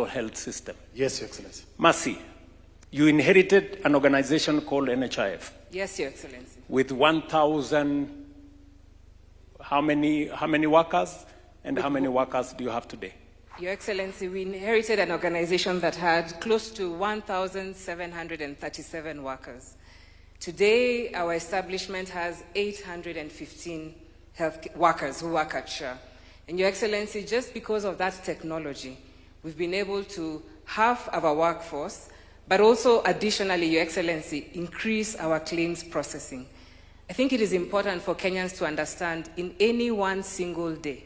health system. Yes, Your Excellency. Mercy, you inherited an organization called NHIF. Yes, Your Excellency. With 1,000, how many workers, and how many workers do you have today? Your Excellency, we inherited an organization that had close to 1,737 workers. Today, our establishment has 815 health workers who work at SHA. And Your Excellency, just because of that technology, we've been able to halve our workforce, but also additionally, Your Excellency, increase our claims processing. I think it is important for Kenyans to understand in any one single day,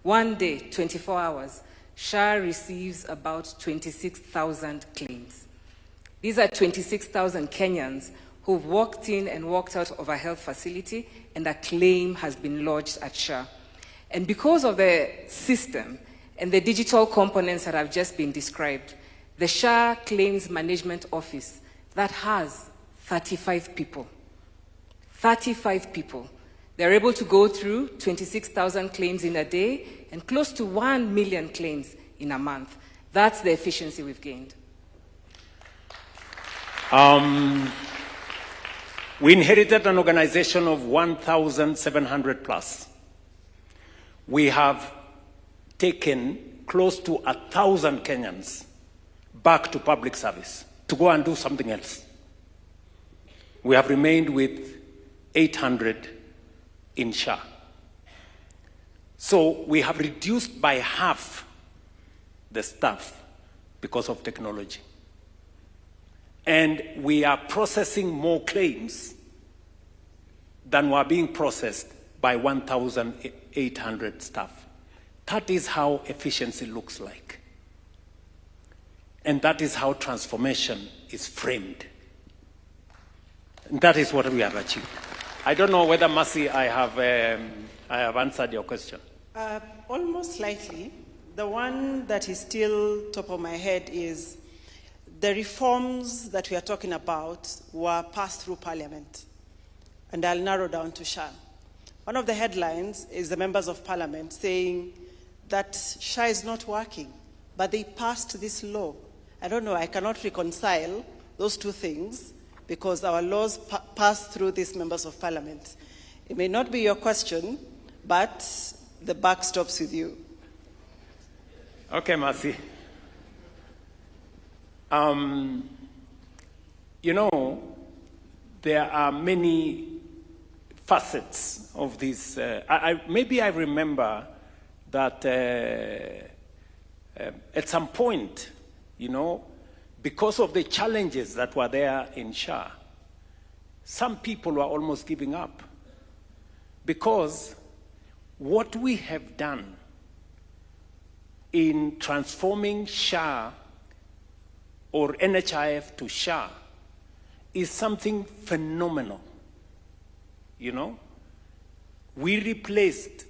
24 hours, SHA receives about 26,000 claims. These are 26,000 Kenyans who've walked in and walked out of a health facility and a claim has been lodged at SHA. And because of the system and the digital components that have just been described, the SHA Claims Management Office that has 35 people. 35 people. They're able to go through 26,000 claims in a day and close to 1 million claims in a month. That's the efficiency we've gained. We inherited an organization of 1,700 plus. We have taken close to 1,000 Kenyans back to public service to go and do something else. We have remained with 800 in SHA. So we have reduced by half the staff because of technology. And we are processing more claims than were being processed by 1,800 staff. That is how efficiency looks like. And that is how transformation is framed. And that is what we have achieved. I don't know whether, Mercy, I have answered your question. Almost slightly. The one that is still top of my head is the reforms that we are talking about were passed through Parliament. And I'll narrow down to SHA. One of the headlines is the members of Parliament saying that SHA is not working, but they passed this law. I don't know, I cannot reconcile those two things because our laws pass through these members of Parliament. It may not be your question, but the buck stops with you. Okay, Mercy. You know, there are many facets of this. Maybe I remember that at some point, you know, because of the challenges that were there in SHA, some people were almost giving up. Because what we have done in transforming SHA or NHIF to SHA is something phenomenal. You know, we replaced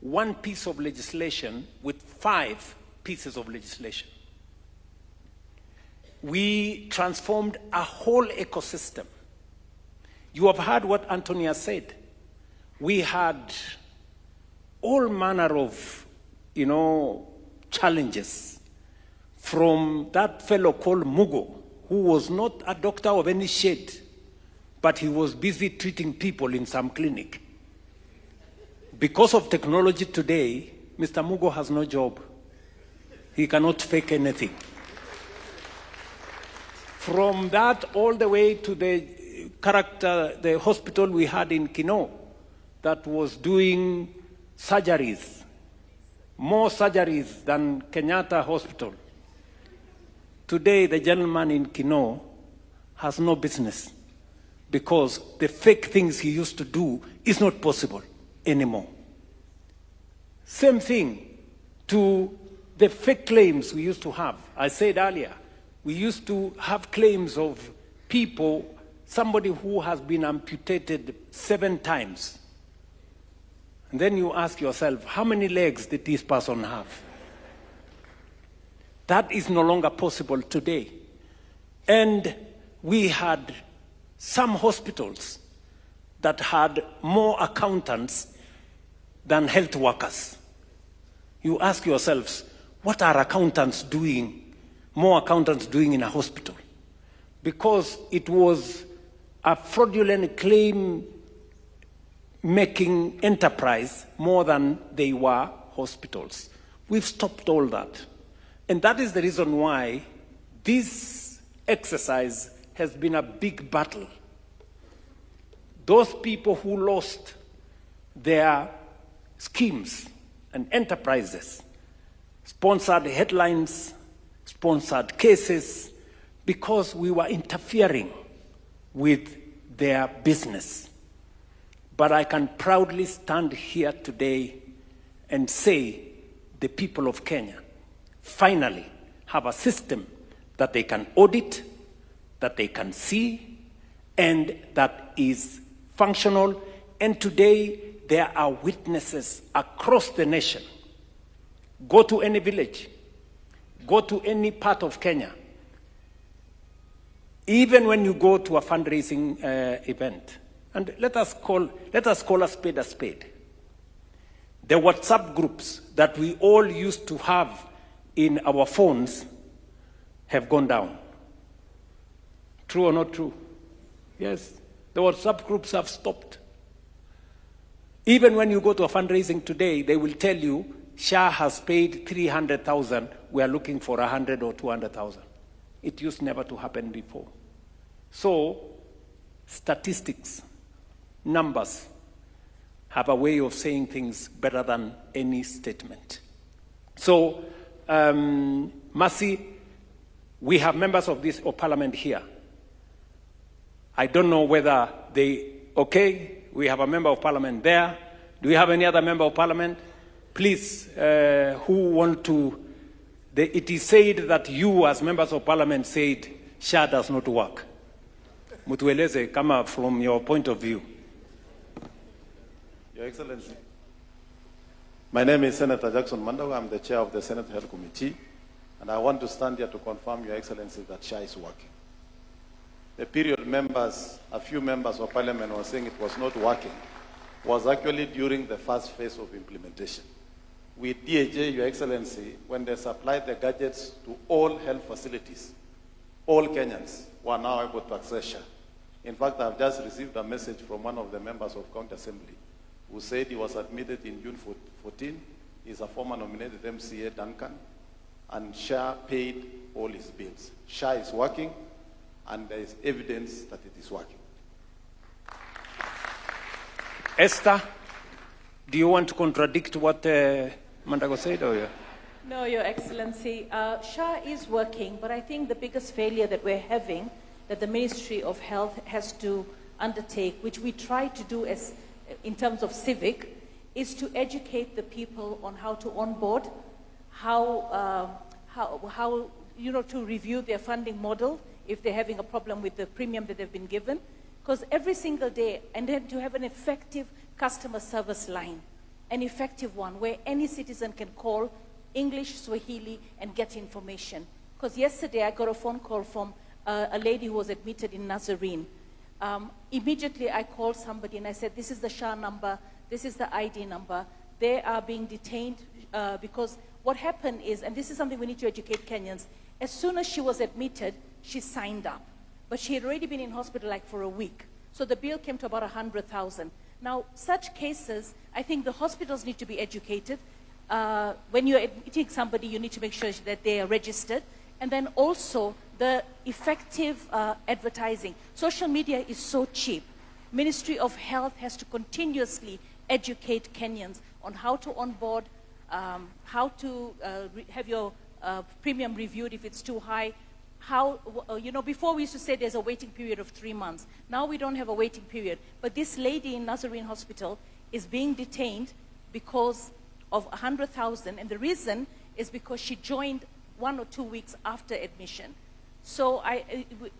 one piece of legislation with 5 pieces of legislation. We transformed a whole ecosystem. You have heard what Antonia said. We had all manner of, you know, challenges from that fellow called Mugo, who was not a doctor of any shade, but he was busy treating people in some clinic. Because of technology today, Mr. Mugo has no job. He cannot fake anything. From that all the way to the hospital we had in Kino that was doing surgeries, more surgeries than Kenyatta Hospital. Today, the gentleman in Kino has no business because the fake things he used to do is not possible anymore. Same thing to the fake claims we used to have. I said earlier, we used to have claims of people, somebody who has been amputated 7 times. And then you ask yourself, how many legs did this person have? That is no longer possible today. And we had some hospitals that had more accountants than health workers. You ask yourselves, what are accountants doing more accountants doing in a hospital, because it was a fraudulent claim making enterprise more than they were hospitals. We've stopped all that. And that is the reason why this exercise has been a big battle. Those people who lost their schemes and enterprises, sponsored headlines, sponsored cases, because we were interfering with their business. But I can proudly stand here today and say the people of Kenya finally have a system that they can audit, that they can see, and that is functional. And today there are witnesses across the nation. Go to any village, go to any part of Kenya. Even when you go to a fundraising event, and let us call a spade a spade. The WhatsApp groups that we all used to have in our phones have gone down. True or not true? Yes, the WhatsApp groups have stopped. Even when you go to a fundraising today, they will tell you, SHA has paid 300,000, we are looking for 100 or 200,000. It used never to happen before. So, statistics, numbers, have a way of saying things better than any statement. So, Mercy, we have members of this parliament here. I don't know whether we have a member of parliament there. Do we have any other member of parliament? Please, who want to, it is said that you as members of parliament said SHA does not work. Mutueleze, come up from your point of view. Your Excellency, my name is Senator Jackson Mandago. I'm the chair of the Senate Health Committee, and I want to stand here to confirm, Your Excellency, that SHA is working. The period members, a few members of parliament were saying it was not working, was actually during the first phase of implementation. With DHA, Your Excellency, when they supplied the gadgets to all health facilities, all Kenyans were now able to access SHA. In fact, I've just received a message from one of the members of County Assembly who said he was admitted in June 14. He's a former nominated MCA, Duncan, and SHA paid all his bills. SHA is working, and there is evidence that it is working. Esther, do you want to contradict what Mandago said? Or? No, Your Excellency. SHA is working, but I think the biggest failure that we're having, that the Ministry of Health has to undertake, which we try to do as in terms of civic, is to educate the people on how to onboard, how to review their funding model if they're having a problem with the premium that they've been given, because every single day, and then to have an effective customer service line, an effective one where any citizen can call English, Swahili, and get information. Because yesterday I got a phone call from a lady who was admitted in Nazarene. Immediately I called somebody and I said, this is the SHA number, this is the ID number. They are being detained because what happened is, and this is something we need to educate Kenyans, as soon as she was admitted, she signed up. But she had already been in hospital like for a week. So the bill came to about 100,000. Now, such cases, I think the hospitals need to be educated. When you're admitting somebody, you need to make sure that they are registered. And then also the effective advertising. Social media is so cheap. Ministry of Health has to continuously educate Kenyans on how to onboard, how to have your premium reviewed if it's too high. How, before we used to say there's a waiting period of 3 months. Now we don't have a waiting period. But this lady in Nazarene Hospital is being detained because of 100,000, and the reason is because she joined 1 or 2 weeks after admission. So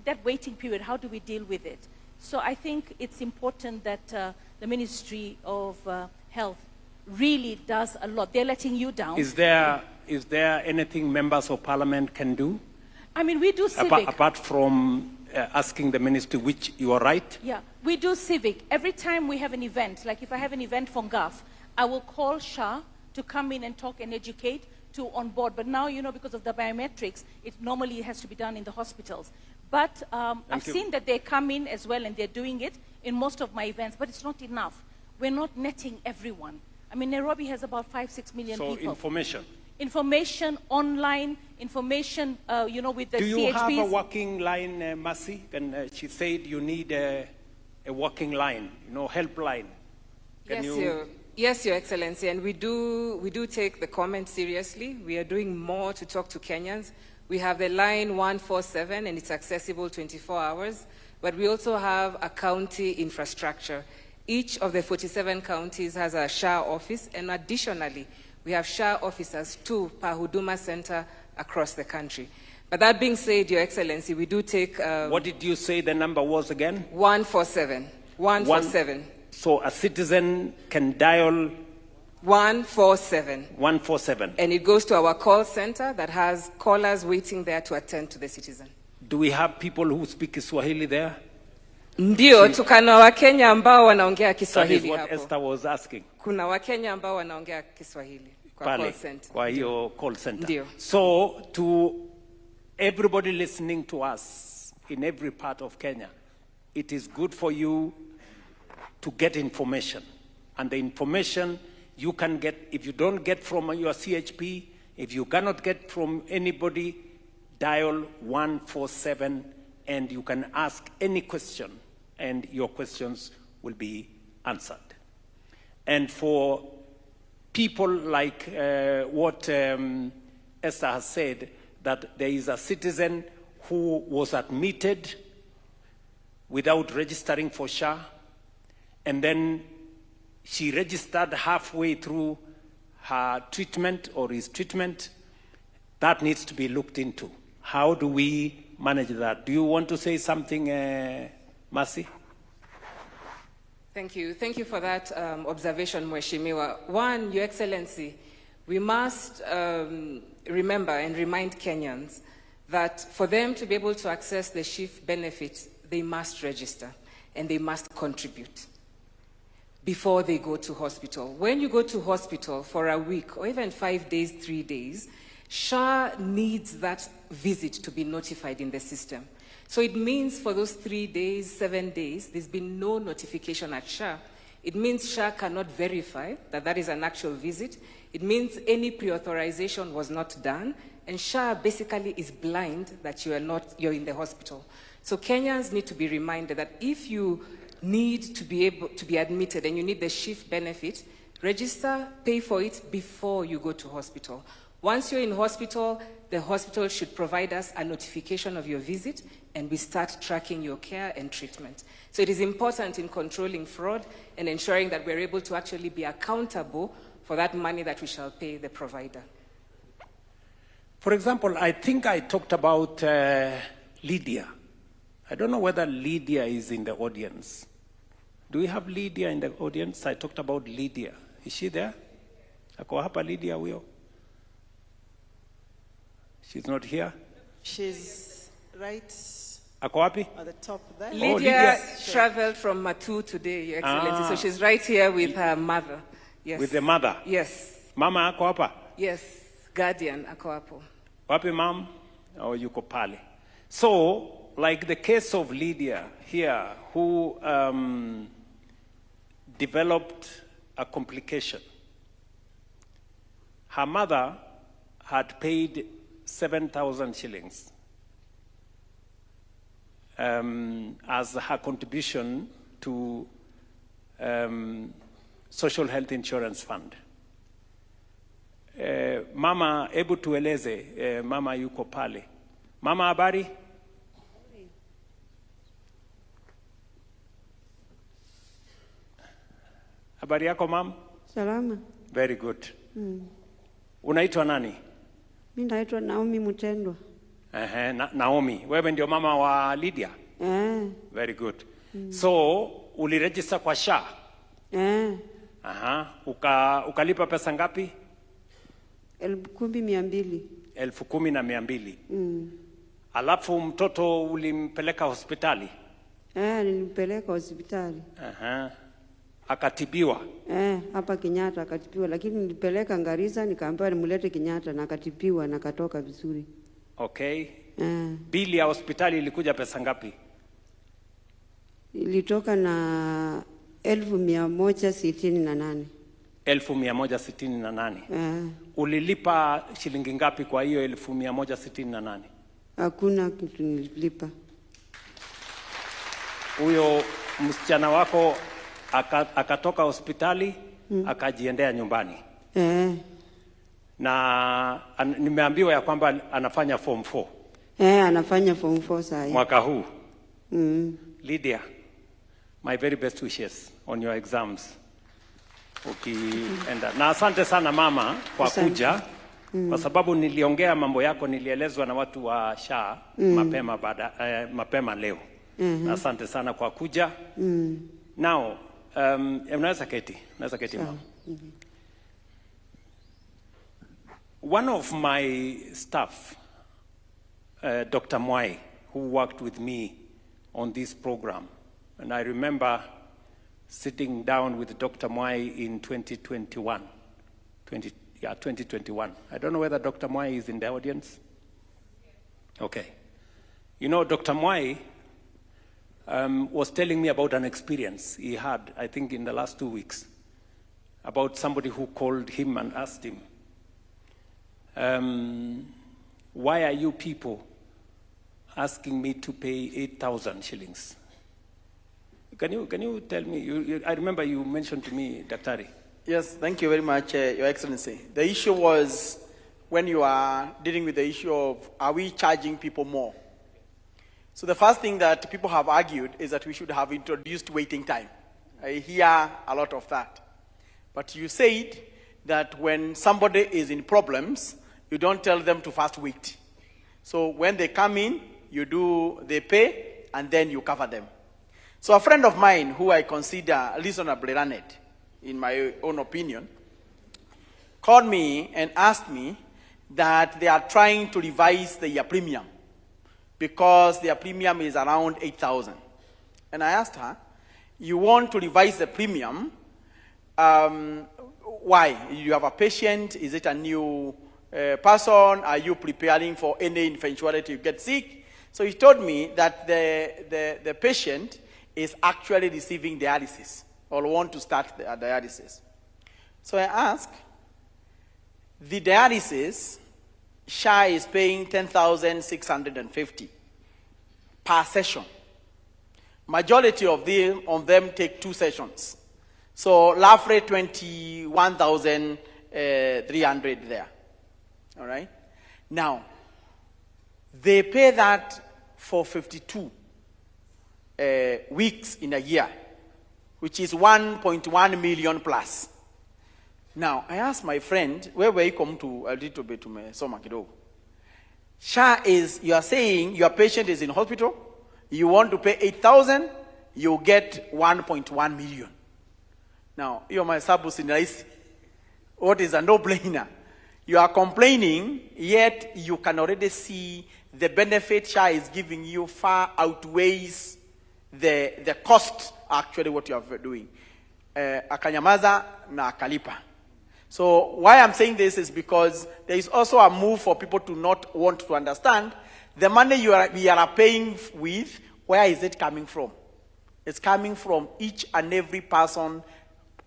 that waiting period, how do we deal with it? So I think it's important that the Ministry of Health really does a lot. They're letting you down. Is there anything members of parliament can do? I mean, we do civic. Apart from asking the ministry, which you are right? Yeah, we do civic. Every time we have an event, like if I have an event for GAF, I will call SHA to come in and talk and educate, to onboard. But now, because of the biometrics, it normally has to be done in the hospitals. But I've seen that they come in as well, and they're doing it in most of my events, but it's not enough. We're not netting everyone. I mean, Nairobi has about 5-6 million people. So information. Information, online, information, with the CHPs. Do you have a working line, Mercy? And she said you need a working line, helpline. Yes, Your Excellency, and we do take the comment seriously. We are doing more to talk to Kenyans. We have the line 147, and it's accessible 24 hours, but we also have a county infrastructure. Each of the 47 counties has a SHA office, and additionally, we have SHA officers too, per Huduma Center across the country. But that being said, Your Excellency, we do take... what did you say the number was again? 147. 147. So a citizen can dial 147. 147. And it goes to our call center that has callers waiting there to attend to the citizen. Do we have people who speak Swahili there? Ndio, tukana Wakenya ambao wanaongea Kiswahili hapo. That is what Esther was asking. Kuna Wakenya ambao wanaongea Kiswahili kwa call center. Kwa hiyo call center. Ndio. So to everybody listening to us in every part of Kenya, it is good for you to get information. And the information you can get, if you don't get from your CHP, if you cannot get from anybody, dial 147 and you can ask any question and your questions will be answered. And for people like what Esther has said, that there is a citizen who was admitted without registering for SHA, and then she registered halfway through her treatment or his treatment. That needs to be looked into. How do we manage that? Do you want to say something, Mercy? Thank you. Thank you for that observation, Mheshimiwa. One, Your Excellency, we must remember and remind Kenyans that for them to be able to access the SHIF benefits, they must register and they must contribute before they go to hospital. When you go to hospital for a week or even 5 days, 3 days, SHA needs that visit to be notified in the system. So it means for those 3 days, 7 days, there's been no notification at SHA. It means SHA cannot verify that that is an actual visit. It means any pre-authorization was not done, and SHA basically is blind that you're in the hospital. So Kenyans need to be reminded that if you need to be able to be admitted and you need the SHIF benefit, register, pay for it before you go to hospital. Once you're in hospital, the hospital should provide us a notification of your visit and we start tracking your care and treatment. So it is important in controlling fraud and ensuring that we're able to actually be accountable for that money that we shall pay the provider. For example, I think I talked about Lydia. I don't know whether Lydia is in the audience. Do we have Lydia in the audience? I talked about Lydia. Is she there? Ako hapa Lydia huyo? She's not here? She's right Ako wapi? at the top there. Lydia traveled from Matu today, Your Excellency, so she's right here with her mother. Yes. With the mother? Yes. Mama ako hapa? Yes, guardian ako hapo. Wapi mam? Oh, yuko pale. So, like the case of Lydia here, who developed a complication. Her mother had paid 7,000 shillings as her contribution to Social Health Insurance Fund. Mama, hebu tueleze, mama yuko pale. Mama, habari? Habari yako, mam? Salama. Very good. Unaitwa nani? Mimi naitwa Naomi Mutendwa. Naomi. Wewe ndio mama wa Lydia? Very good. So, uliregister kwa SHA? Ukalipa pesa ngapi? 10,200. 10,200. Alafu mtoto ulimpeleka hospitali? Nilimpeleka hospitali. Akatibiwa. Hapa Kenyatta akatibiwa, lakini nilipeleka Garissa nikaambiwa nimlete Kenyatta na akatibiwa na katoka vizuri. Okay. Bili ya hospitali ilikuja pesa ngapi? Ilitoka na 1168. 1168. Ulilipa shilingi ngapi kwa hiyo 1168? Hakuna kitu nililipa. Huyo msichana wako akatoka hospitali akajiendea nyumbani. Na nimeambiwa ya kwamba anafanya form 4. Anafanya form 4 sasa mwaka huu. Lydia, my very best wishes on your exams. Ukienda. Na asante sana mama kwa kuja. Kwa sababu niliongea mambo yako, nilielezwa na watu wa SHA mapema leo. Na asante sana kwa kuja. Now, unaweza keti mama. One of my staff, Dr. Mwai, who worked with me on this program, and I remember sitting down with Dr. Mwai in 2021. 2021. I don't know whether Dr. Mwai is in the audience. Okay. You know, Dr. Mwai was telling me about an experience he had, I think in the last 2 weeks, about somebody who called him and asked him, why are you people asking me to pay 8,000 shillings? Can you tell me? I remember you mentioned to me, Daktari. Yes, thank you very much, Your Excellency. The issue was when you are dealing with the issue of, are we charging people more? So the first thing that people have argued is that we should have introduced waiting time. I hear a lot of that. But you said that when somebody is in problems, you don't tell them to first wait. So when they come in, they pay, and then you cover them. So a friend of mine, who I consider reasonably learned, in my own opinion, called me and asked me that they are trying to revise their premium because their premium is around 8,000. And I asked her, you want to revise the premium? Why? You have a patient? Is it a new person? Are you preparing for any eventuality you get sick? So he told me that the patient is actually receiving dialysis or want to start the dialysis. So I asked, the dialysis, SHA is paying 10,650 per session. Majority of them take 2 sessions. So roughly 21,300 there. All right? Now, they pay that for 52 weeks in a year, which is 1.1 million plus. Now, I asked my friend, where you come to a little bit to me, Soma kidogo. SHA is, you are saying your patient is in hospital, you want to pay 8,000, you get 1.1 million. Now, you're my sabus in rice. What is a no-brainer? You are complaining, yet you can already see the benefit SHA is giving you far outweighs the cost, actually, what you are doing. Akanyamaza na akalipa. So why I'm saying this is because there is also a move for people to not want to understand the money we are paying with, where is it coming from? It's coming from each and every person,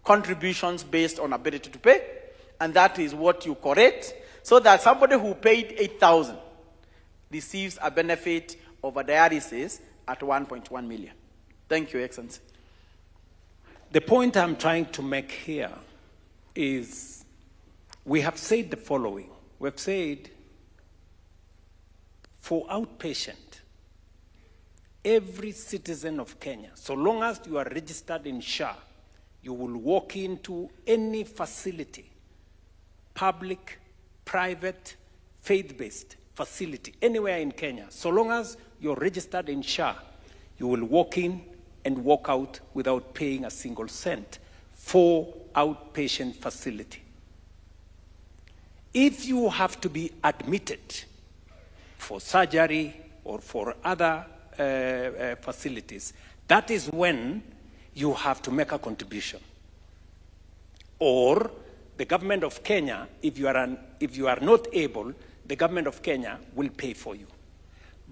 contributions based on ability to pay, and that is what you correct, so that somebody who paid 8,000 receives a benefit of a dialysis at 1.1 million. Thank you, Excellency. The point I'm trying to make here is we have said the following. We've said for outpatient, every citizen of Kenya, so long as you are registered in SHA, you will walk into any facility, public, private, faith-based facility, anywhere in Kenya. So long as you're registered in SHA, you will walk in and walk out without paying a single cent for outpatient facility. If you have to be admitted for surgery or for other facilities, that is when you have to make a contribution. Or the government of Kenya, if you are not able, the government of Kenya will pay for you.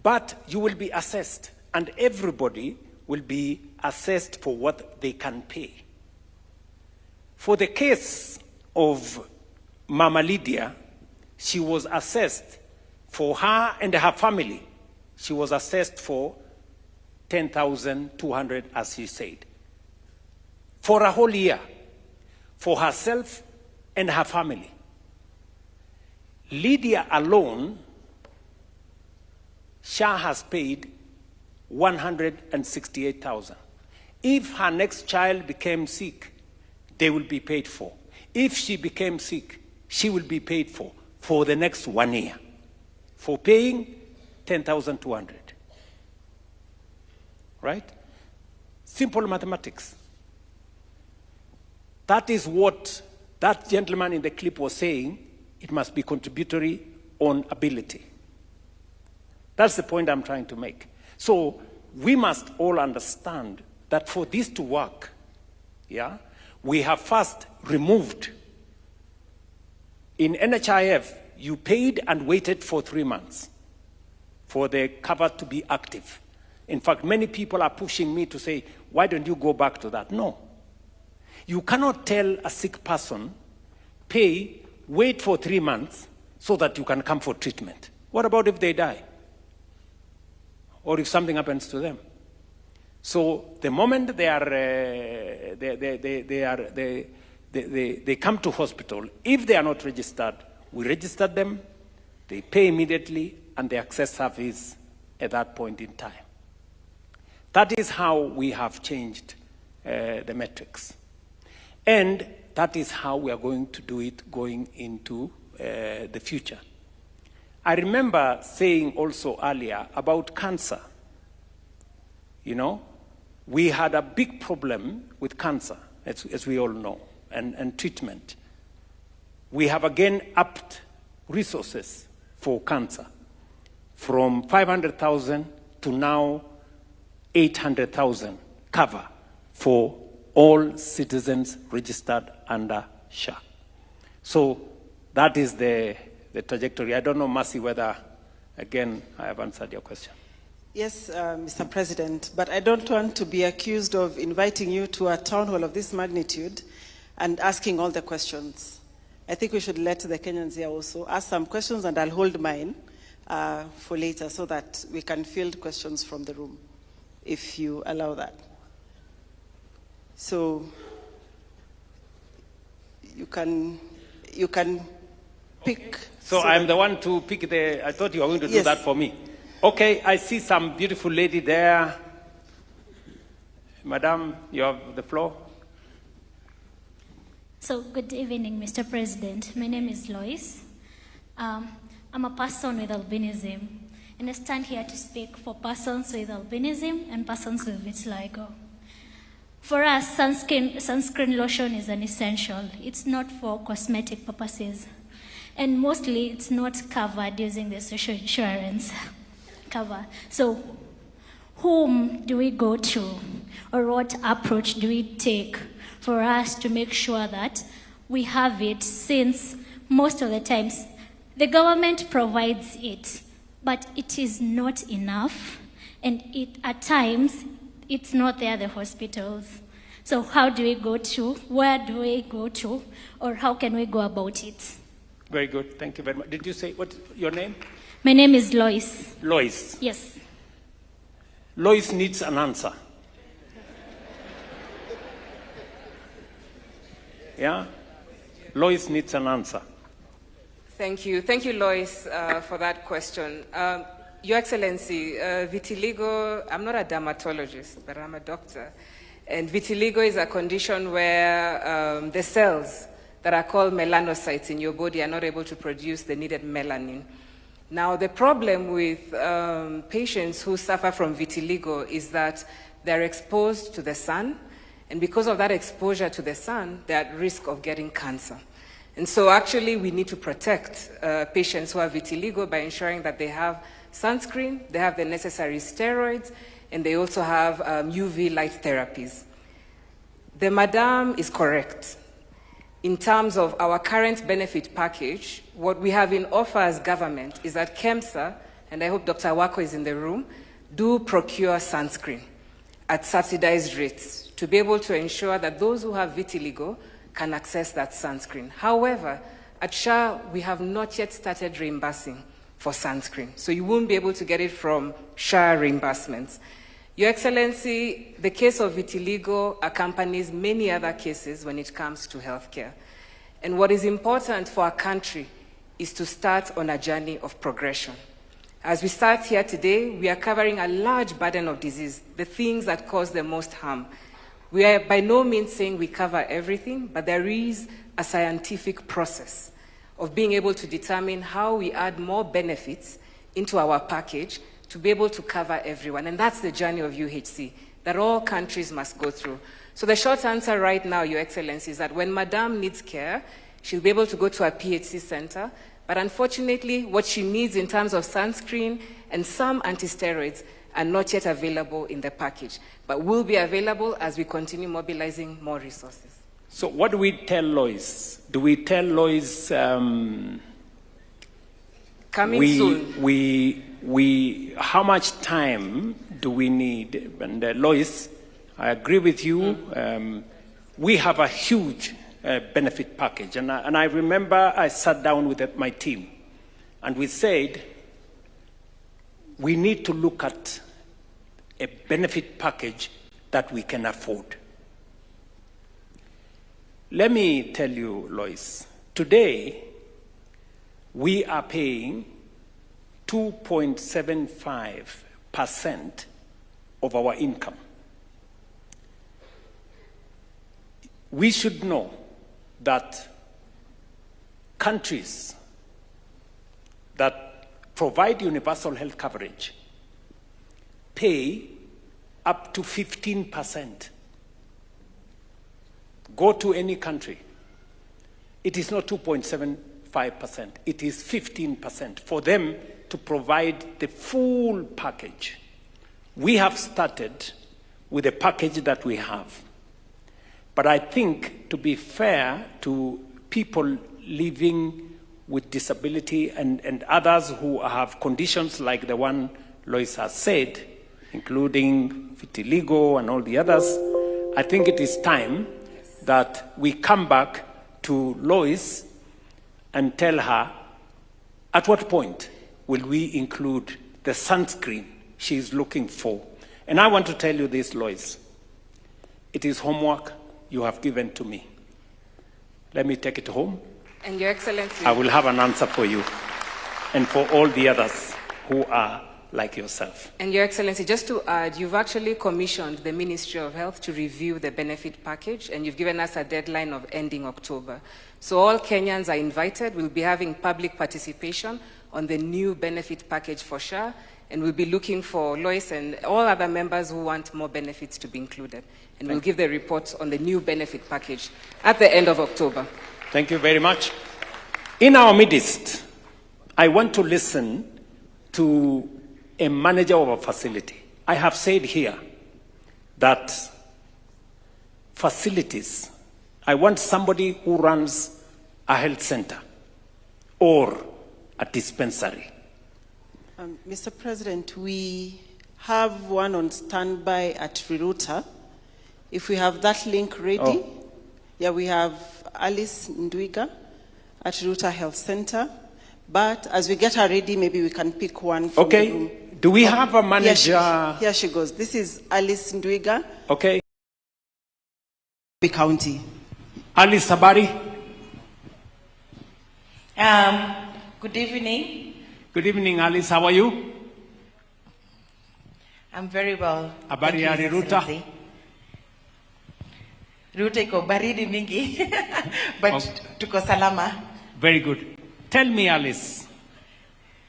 But you will be assessed, and everybody will be assessed for what they can pay. For the case of Mama Lydia, she was assessed for her and her family. She was assessed for 10,200, as she said, for a whole year, for herself and her family. Lydia alone, SHA has paid 168,000. If her next child became sick, they will be paid for. If she became sick, she will be paid for the next 1 year, for paying 10,200. Right? Simple mathematics. That is what that gentleman in the clip was saying. It must be contributory on ability. That's the point I'm trying to make. So we must all understand that for this to work, yeah, we have first removed. In NHIF, you paid and waited for 3 months for the cover to be active. In fact, many people are pushing me to say, why don't you go back to that? No. You cannot tell a sick person, pay, wait for 3 months so that you can come for treatment. What about if they die? Or if something happens to them? So the moment they come to hospital, if they are not registered, we register them, they pay immediately, and they access service at that point in time. That is how we have changed the metrics. And that is how we are going to do it going into the future. I remember saying also earlier about cancer. You know, we had a big problem with cancer, as we all know, and treatment. We have again upped resources for cancer from 500,000 to now 800,000 cover for all citizens registered under SHA. So that is the trajectory. I don't know, Mercy, whether, again, I have answered your question. Yes, Mr. President, but I don't want to be accused of inviting you to a town hall of this magnitude and asking all the questions. I think we should let the Kenyans here also ask some questions, and I'll hold mine for later so that we can field questions from the room, if you allow that. So you can pick. So I'm the one to pick I thought you were going to do that for me. Okay, I see some beautiful lady there. Madam, you have the floor. So good evening, Mr. President. My name is Lois. I'm a person with albinism, and I stand here to speak for persons with albinism and persons with vitiligo. For us, sunscreen lotion is an essential. It's not for cosmetic purposes. And mostly, it's not covered using the social insurance cover. So whom do we go to, or what approach do we take for us to make sure that we have it, since most of the times the government provides it, but it is not enough, and at times it's not there at the hospitals. So how do we go to, where do we go to, or how can we go about it? Very good, thank you very much. Did you say, what's your name? My name is Lois. Lois. Yes. Lois needs an answer. Yeah? Lois needs an answer. Thank you, Lois, for that question. Your Excellency, vitiligo, I'm not a dermatologist, but I'm a doctor. And vitiligo is a condition where the cells that are called melanocytes in your body are not able to produce the needed melanin. Now, the problem with patients who suffer from vitiligo is that they're exposed to the sun, and because of that exposure to the sun, they're at risk of getting cancer. And so actually, we need to protect patients who have vitiligo by ensuring that they have sunscreen, they have the necessary steroids, and they also have UV light therapies. The Madam is correct. In terms of our current benefit package, what we have in offer as government is that KEMSA, and I hope Dr. Wako is in the room, do procure sunscreen at subsidized rates to be able to ensure that those who have vitiligo can access that sunscreen. However, at SHA, we have not yet started reimbursing for sunscreen, so you won't be able to get it from SHA reimbursements. Your Excellency, the case of vitiligo accompanies many other cases when it comes to healthcare. And what is important for our country is to start on a journey of progression. As we start here today, we are covering a large burden of disease, the things that cause the most harm. We are by no means saying we cover everything, but there is a scientific process of being able to determine how we add more benefits into our package to be able to cover everyone. And that's the journey of UHC that all countries must go through. So the short answer right now, Your Excellency, is that when Madam needs care, she'll be able to go to a PHC center. But unfortunately, what she needs in terms of sunscreen and some antisteroids are not yet available in the package, but will be available as we continue mobilizing more resources. So what do we tell Lois? Do we tell Lois how much time do we need? And Lois, I agree with you. We have a huge benefit package. And I remember I sat down with my team and we said, we need to look at a benefit package that we can afford. Let me tell you, Lois, today we are paying 2.75% of our income. We should know that countries that provide universal health coverage pay up to 15%. Go to any country. It is not 2.75%. It is 15% for them to provide the full package. We have started with the package that we have. But I think, to be fair to people living with disability and others who have conditions like the one Lois has said, including vitiligo and all the others, I think it is time that we come back to Lois and tell her at what point will we include the sunscreen she is looking for. And I want to tell you this, Lois. It is homework you have given to me. Let me take it home. And Your Excellency, I will have an answer for you and for all the others who are like yourself. And Your Excellency, just to add, you've actually commissioned the Ministry of Health to review the benefit package, and you've given us a deadline of ending October. So all Kenyans are invited. We'll be having public participation on the new benefit package for SHA, and we'll be looking for Lois and all other members who want more benefits to be included. And we'll give the reports on the new benefit package at the end of October. Thank you very much. In our midst, I want to listen to a manager of a facility. I have said here that facilities, I want somebody who runs a health center or a dispensary. Mr. President, we have one on standby at Riruta. If we have that link ready, yeah, we have Alice Ndwiga at Riruta Health Center. But as we get her ready, maybe we can pick one from the room. Do we have a manager? Here she goes. This is Alice Ndwiga. Okay. County. Alice Sabari. Good evening. Good evening, Alice. How are you? I'm very well. Habari ya Riruta? Riruta iko baridi mingi, but tuko salama. Very good. Tell me, Alice.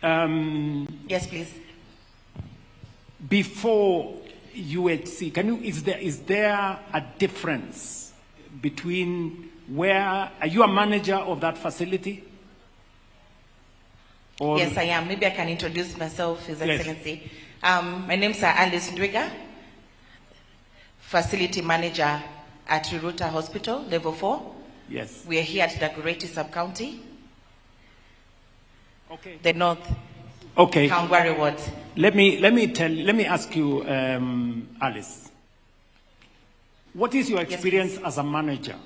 Yes, please. Before UHC, is there a difference between are you a manager of that facility? Or yes, I am. Maybe I can introduce myself, His Excellency. Yes. My name is Alice Ndwiga, Facility Manager at Ruruta Hospital, level 4. Yes. We are here at Dagoretti Sub-County, Okay. the North Okay. Kangware Ward. Let me ask you, Alice. What is your experience as a manager?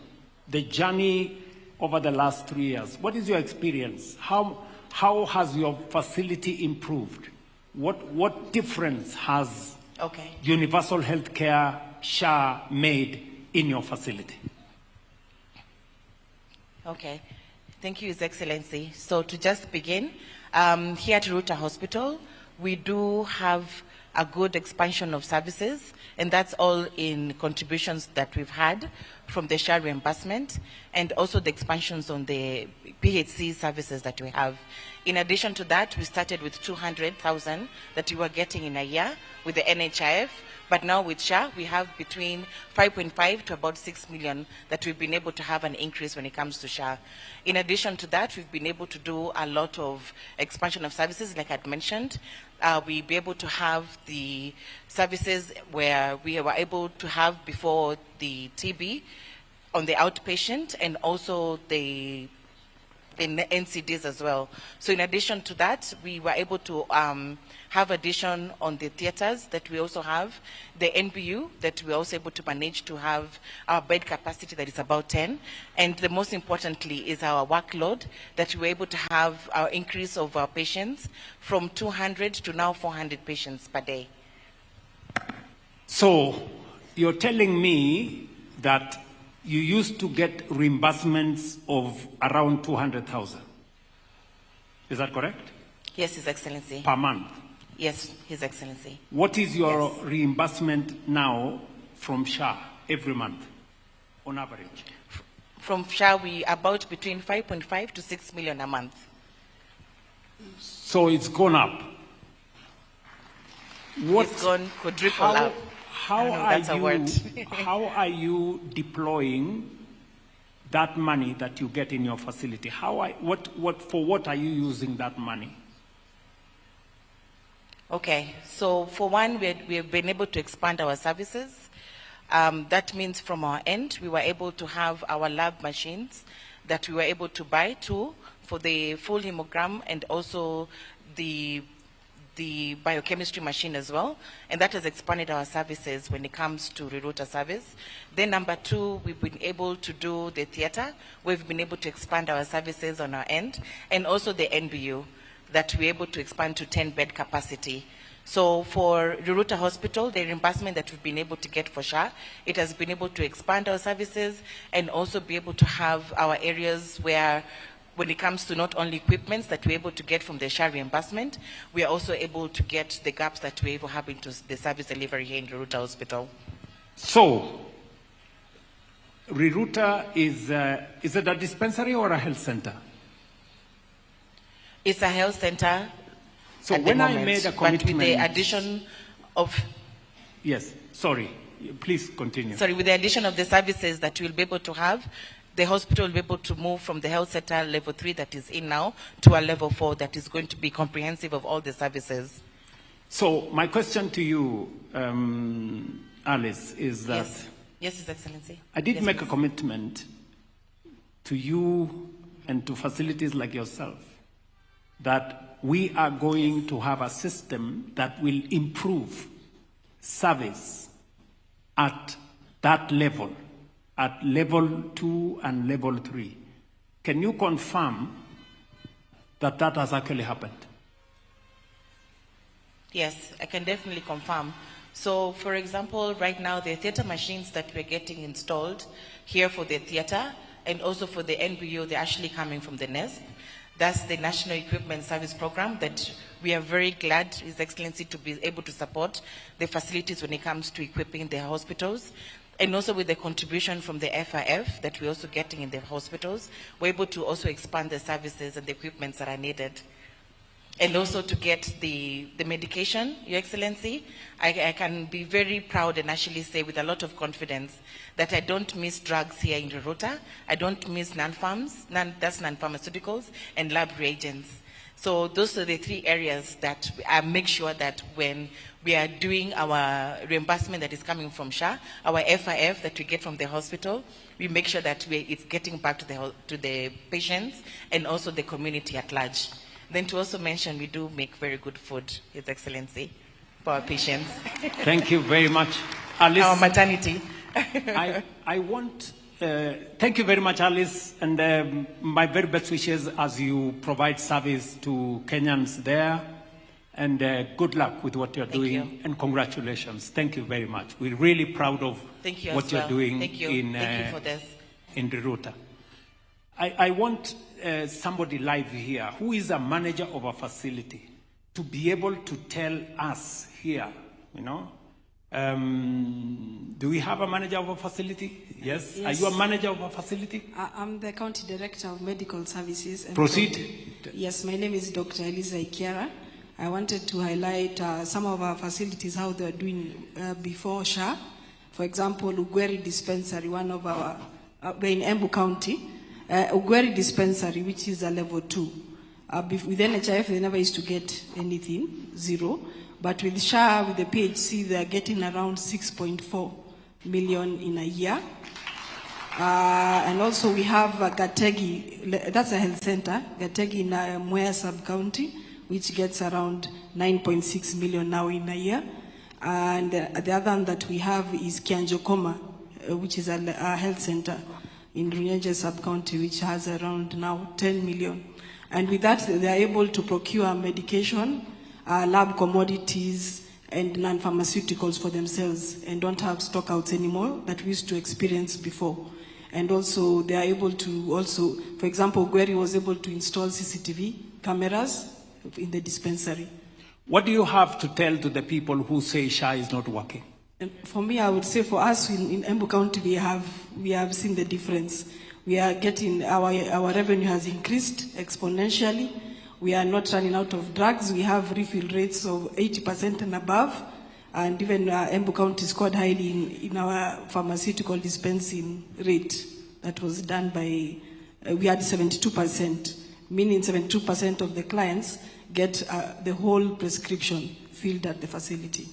The journey over the last 3 years. What is your experience? How has your facility improved? What difference has universal healthcare SHA made in your facility? Okay. Thank you, His Excellency. So to just begin, here at Ruruta Hospital, we do have a good expansion of services, and that's all in contributions that we've had from the SHA reimbursement and also the expansions on the PHC services that we have. In addition to that, we started with 200,000 that we were getting in a year with the NHIF, but now with SHA, we have between 5.5 to about 6 million that we've been able to have an increase when it comes to SHA. In addition to that, we've been able to do a lot of expansion of services, like I'd mentioned. We'll be able to have the services where we were able to have before the TB on the outpatient and also the NCDs as well. So in addition to that, we were able to have addition on the theaters that we also have, the NBU that we're also able to manage to have our bed capacity that is about 10. And the most importantly is our workload that we're able to have our increase of our patients from 200 to now 400 patients per day. So you're telling me that you used to get reimbursements of around 200,000. Is that correct? Yes, His Excellency. Per month? Yes, His Excellency. What is your reimbursement now from SHA every month, on average? From SHA, we about between 5.5 to 6 million a month. So it's gone up. It's gone quadruple up. How are you deploying that money that you get in your facility? For what are you using that money? Okay, so for one, we have been able to expand our services. That means from our end, we were able to have our lab machines that we were able to buy too for the full hemogram and also the biochemistry machine as well, and that has expanded our services when it comes to Ruruta service. Then number two, we've been able to do the theater. We've been able to expand our services on our end, and also the NBU that we're able to expand to 10 bed capacity. So for Ruruta Hospital, the reimbursement that we've been able to get for SHA, it has been able to expand our services and also be able to have our areas where when it comes to not only equipments that we're able to get from the SHA reimbursement, we are also able to get the gaps that we're able to have into the service delivery here in Ruruta Hospital. So, Ruruta is it a dispensary or a health center? It's a health center. So when I made a commitment, but with the addition of... Yes, sorry, please continue. Sorry, with the addition of the services that we'll be able to have, the hospital will be able to move from the health center level 3 that is in now to a level 4 that is going to be comprehensive of all the services. So my question to you, Alice, is that... Yes, His Excellency. I did make a commitment to you and to facilities like yourself that we are going to have a system that will improve service at that level, at level 2 and level 3. Can you confirm that that has actually happened? Yes, I can definitely confirm. So, for example, right now the theater machines that we're getting installed here for the theater and also for the NBU, they're actually coming from the NESP. That's the National Equipment Service Program that we are very glad, His Excellency, to be able to support the facilities when it comes to equipping the hospitals. And also with the contribution from the FIF that we're also getting in the hospitals, we're able to also expand the services and the equipments that are needed. And also to get the medication, Your Excellency, I can be very proud and actually say with a lot of confidence that I don't miss drugs here in Ruruta. I don't miss non-pharmaceuticals and lab reagents. So those are the 3 areas that I make sure that when we are doing our reimbursement that is coming from SHA, our FIF that we get from the hospital, we make sure that it's getting back to the patients and also the community at large. Then to also mention, we do make very good food, His Excellency, for our patients. Thank you very much, Alice. Our maternity. I want, thank you very much, Alice, and my very best wishes as you provide service to Kenyans there, and good luck with what you're doing, and congratulations. Thank you very much. We're really proud of what you're doing Thank you for this. In Riruta. I want somebody live here who is a manager of a facility to be able to tell us here, you know, do we have a manager of a facility? Yes. Are you a manager of a facility? I'm the County Director of Medical Services. And Proceed. Yes, my name is Dr. Eliza Ikiara. I wanted to highlight some of our facilities, how they're doing before SHA. For example, Ugweri Dispensary, one of our, we're in Embu County. Ugweri Dispensary, which is a level 2. With NHIF, they never used to get anything, 0. But with SHA, with the PHC, they're getting around 6.4 million in a year. And also we have Gategi, that's a health center, Gategi in Mwea sub-county, which gets around 9.6 million now in a year. And the other one that we have is Kianjokoma, which is a health center in Runyenje sub-county, which has around now 10 million. And with that, they are able to procure medication, lab commodities, and non-pharmaceuticals for themselves, and don't have stockouts anymore that we used to experience before. And also, they are able to also, for example, Gweri was able to install CCTV cameras in the dispensary. What do you have to tell to the people who say SHA is not working? And for me, I would say for us in Embu County, we have seen the difference. We are getting, our revenue has increased exponentially. We are not running out of drugs. We have refill rates of 80% and above. And even Embu County scored highly in our pharmaceutical dispensing rate that was done by, we had 72%, meaning 72% of the clients get the whole prescription filled at the facility.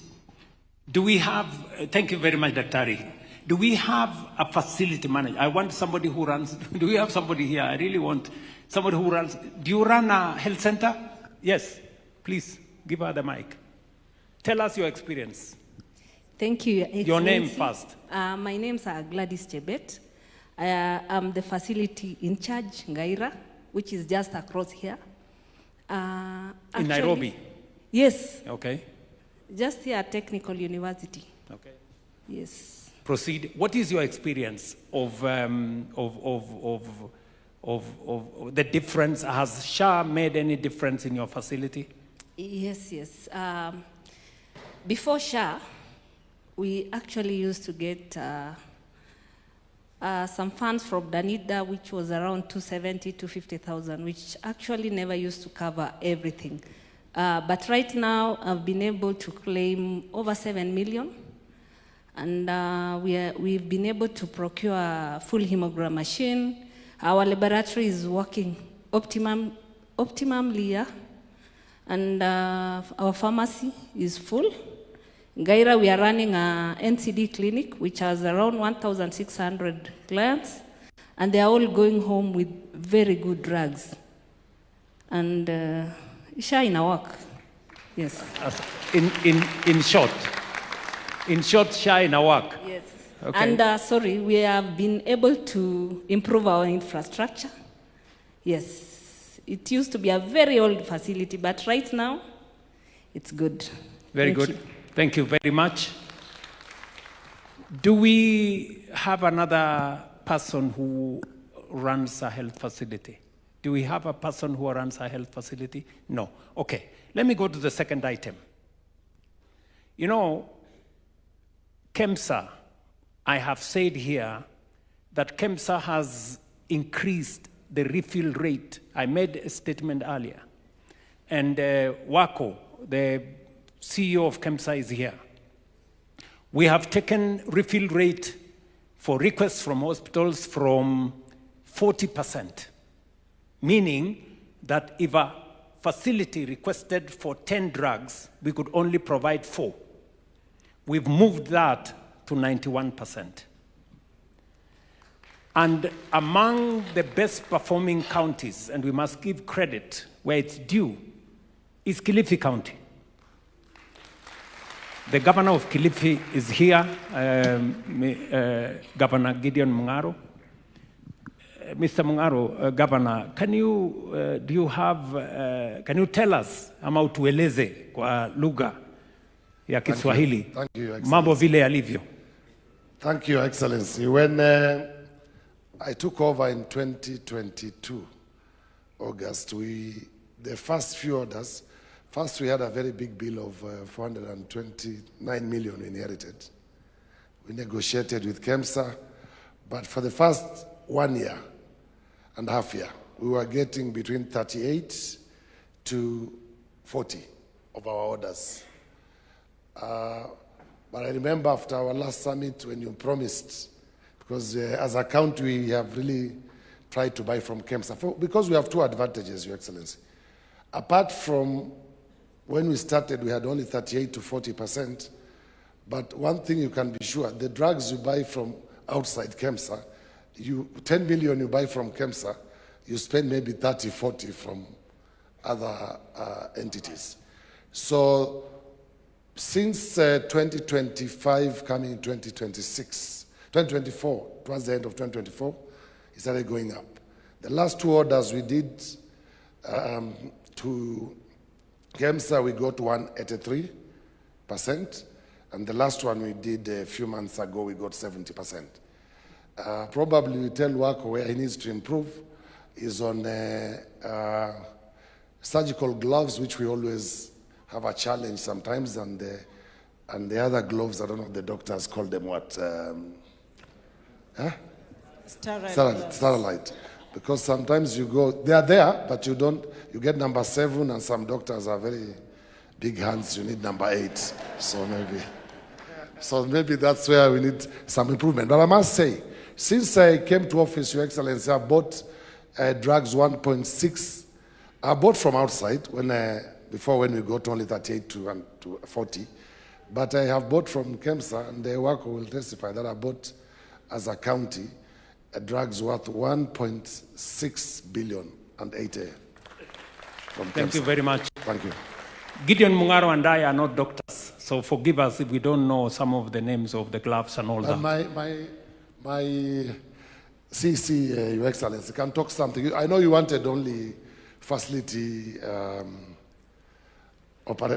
Do we have, thank you very much, Daktari. Do we have a facility manager? I want somebody who runs, do we have somebody here? I really want somebody who runs, do you run a health center? Yes, please, give her the mic. Tell us your experience. Thank you, Excellency. Your name first. My name is Gladys Chebet. I'm the facility in charge, Ngaira, which is just across here. In Nairobi? Yes. Okay. Just here at Technical University. Okay. Yes. Proceed. What is your experience of the difference? Has SHA made any difference in your facility? Yes, yes. Before SHA, we actually used to get some funds from Danida, which was around 270 to 50,000, which actually never used to cover everything. But right now, I've been able to claim over 7 million. And we've been able to procure a full hemogram machine. Our laboratory is working optimally, yeah. And our pharmacy is full. In Gaira, we are running a NCD clinic, which has around 1,600 clients. And they are all going home with very good drugs. And SHA in our work, yes. In short, SHA in our work. Yes. Okay. And we have been able to improve our infrastructure. Yes. It used to be a very old facility, but right now, it's good. Very good. Thank you very much. Do we have another person who runs a health facility? Do we have a person who runs a health facility? No. Okay. Let me go to the second item. You know, KEMSA, I have said here that KEMSA has increased the refill rate. I made a statement earlier. And Wako, the CEO of KEMSA, is here. We have taken refill rate for requests from hospitals from 40%, meaning that if a facility requested for 10 drugs, we could only provide 4. We've moved that to 91%. And among the best performing counties, and we must give credit where it's due, is Kilifi County. The governor of Kilifi is here, Governor Gideon Mungaro. Mr. Mungaro, Governor, can you tell us ama utueleze kwa lugha ya Kiswahili Thank you, Excellency. mambo vile yalivyo? Thank you, Excellency. When I took over in 2022, August, the first few orders, first we had a very big bill of 429 million inherited. We negotiated with KEMSA, but for the first 1 year and a half year, we were getting between 38 to 40 of our orders. But I remember after our last summit when you promised, because as a country we have really tried to buy from KEMSA, because we have two advantages, Your Excellency. Apart from when we started, we had only 38 to 40%, but one thing you can be sure, the drugs you buy from outside KEMSA, 10 million you buy from KEMSA, you spend maybe 30, 40 from other entities. So since 2025 coming in 2024, towards the end of 2024, it started going up. The last two orders we did to KEMSA, we got 183%, and the last one we did a few months ago, we got 70%. Probably we tell Wako where he needs to improve is on surgical gloves, which we always have a challenge sometimes, and the other gloves, I don't know if the doctors call them what? Sterilite. Because sometimes you go, they are there, but you get number 7, and some doctors are very big hands, you need number 8. So maybe that's where we need some improvement. But I must say, since I came to office, Your Excellency, I bought drugs 1.6. I bought from outside before when we got only 38 to 40. But I have bought from KEMSA, and the worker will testify that I bought as a county drugs worth 1.6 billion and 80 from KEMSA. Thank you very much. Thank you. Gideon Mungaro and I are not doctors, so forgive us if we don't know some of the names of the gloves and all that. My CC, Your Excellency, can talk something. I know you wanted only facility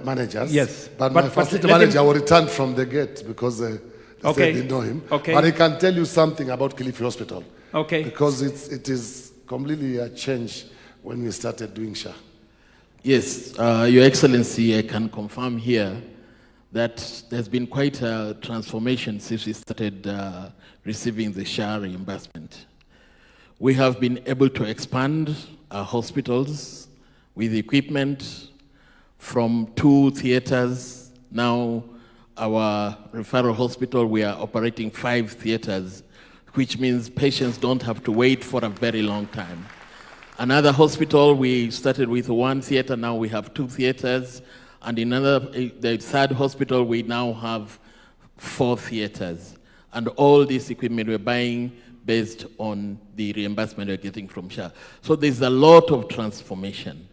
managers. Yes. But my facility manager will return from the gate because they said they know him. Okay. But he can tell you something about Kilifi Hospital. Okay. Because it is completely a change when we started doing SHA. Yes, Your Excellency, I can confirm here that there's been quite a transformation since we started receiving the SHA reimbursement. We have been able to expand our hospitals with equipment from 2 theaters. Now our referral hospital, we are operating 5 theaters, which means patients don't have to wait for a very long time. Another hospital, we started with 1 theater, now we have 2 theaters. And in the third hospital, we now have 4 theaters. And all this equipment we're buying based on the reimbursement we're getting from SHA. So there's a lot of transformation.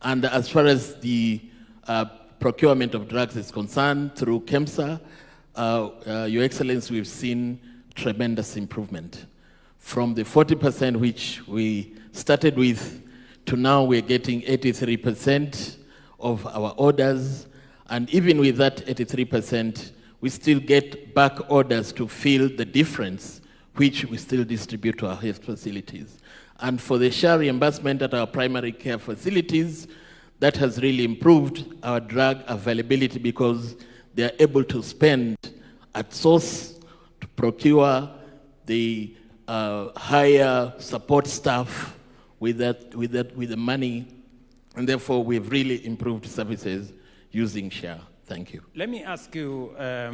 And as far as the procurement of drugs is concerned, through KEMSA, Your Excellency, we've seen tremendous improvement. From the 40% which we started with, to now we're getting 83% of our orders, and even with that 83%, we still get back orders to fill the difference, which we still distribute to our health facilities. And for the SHA reimbursement at our primary care facilities, that has really improved our drug availability because they are able to spend at source to procure the higher support staff with the money, and therefore we've really improved services using SHA. Thank you. Let me ask you, are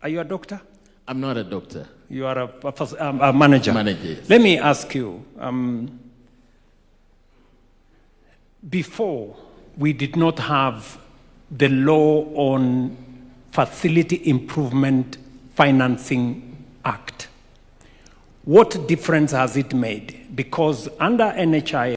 you a doctor? I'm not a doctor. You are a manager? Manager, yes. Let me ask you, Before, we did not have the law on Facility Improvement Financing Act. What difference has it made? Because under NHI,